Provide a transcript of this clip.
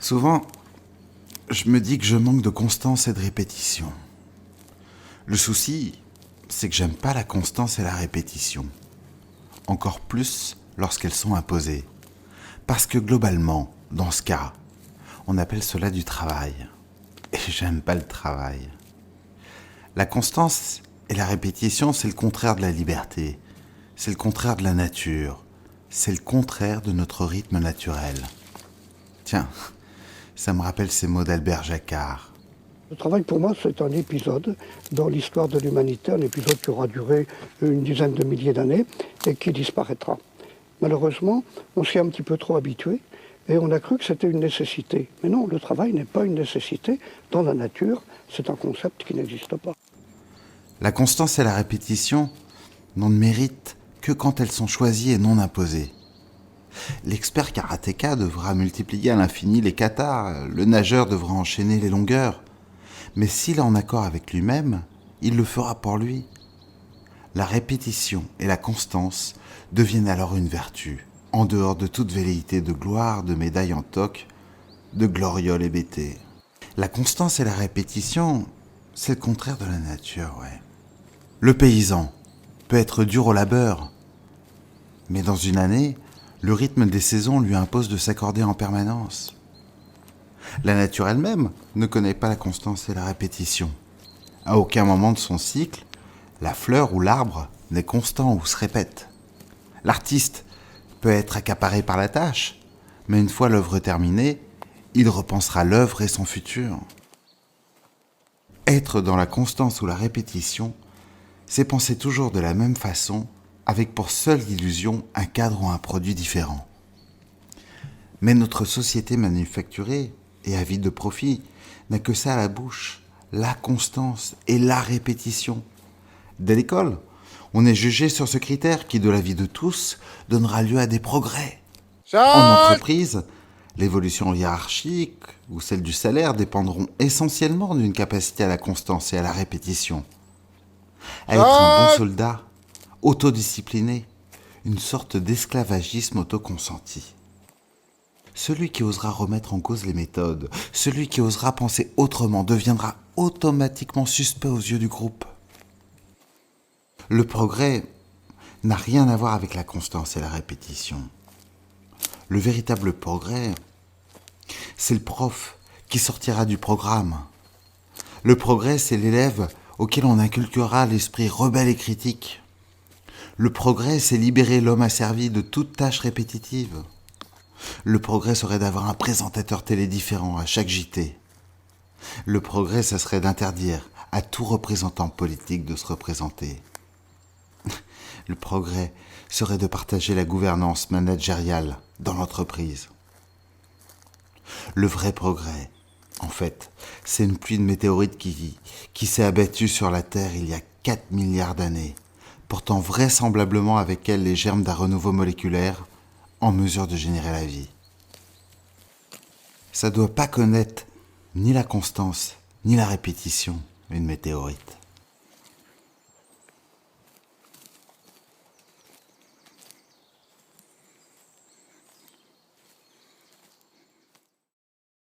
Souvent, je me dis que je manque de constance et de répétition. Le souci, c'est que j'aime pas la constance et la répétition. Encore plus lorsqu'elles sont imposées. Parce que globalement, dans ce cas, on appelle cela du travail. Et j'aime pas le travail. La constance et la répétition, c'est le contraire de la liberté. C'est le contraire de la nature. C'est le contraire de notre rythme naturel. Tiens, ça me rappelle ces mots d'Albert Jacquard. Le travail, pour moi, c'est un épisode dans l'histoire de l'humanité, un épisode qui aura duré une dizaine de milliers d'années et qui disparaîtra. Malheureusement, on s'y est un petit peu trop habitué et on a cru que c'était une nécessité. Mais non, le travail n'est pas une nécessité. Dans la nature, c'est un concept qui n'existe pas. La constance et la répétition n'en méritent que quand elles sont choisies et non imposées. L'expert karatéka devra multiplier à l'infini les katas, le nageur devra enchaîner les longueurs. Mais s'il est en accord avec lui-même, il le fera pour lui. La répétition et la constance deviennent alors une vertu, en dehors de toute velléité de gloire, de médailles en toque, de glorioles hébétées. La constance et la répétition, c'est le contraire de la nature, ouais. Le paysan peut être dur au labeur, mais dans une année, le rythme des saisons lui impose de s'accorder en permanence. La nature elle-même ne connaît pas la constance et la répétition. À aucun moment de son cycle, la fleur ou l'arbre n'est constant ou se répète. L'artiste peut être accaparé par la tâche, mais une fois l'œuvre terminée, il repensera l'œuvre et son futur. Être dans la constance ou la répétition, c'est penser toujours de la même façon, avec pour seule illusion un cadre ou un produit différent. Mais notre société manufacturée et avide de profit n'a que ça à la bouche, la constance et la répétition. Dès l'école, on est jugé sur ce critère qui, de l'avis de tous, donnera lieu à des progrès. En entreprise, l'évolution hiérarchique ou celle du salaire dépendront essentiellement d'une capacité à la constance et à la répétition. À être un bon soldat, autodiscipliné, une sorte d'esclavagisme autoconsenti. Celui qui osera remettre en cause les méthodes, celui qui osera penser autrement, deviendra automatiquement suspect aux yeux du groupe. Le progrès n'a rien à voir avec la constance et la répétition. Le véritable progrès, c'est le prof qui sortira du programme. Le progrès, c'est l'élève auquel on inculquera l'esprit rebelle et critique. Le progrès, c'est libérer l'homme asservi de toute tâche répétitive. Le progrès serait d'avoir un présentateur télé différent à chaque JT. Le progrès, ça serait d'interdire à tout représentant politique de se représenter. Le progrès serait de partager la gouvernance managériale dans l'entreprise. Le vrai progrès, en fait, c'est une pluie de météorites qui s'est abattue sur la Terre il y a 4 milliards d'années, portant vraisemblablement avec elle les germes d'un renouveau moléculaire en mesure de générer la vie. Ça doit pas connaître ni la constance, ni la répétition, une météorite.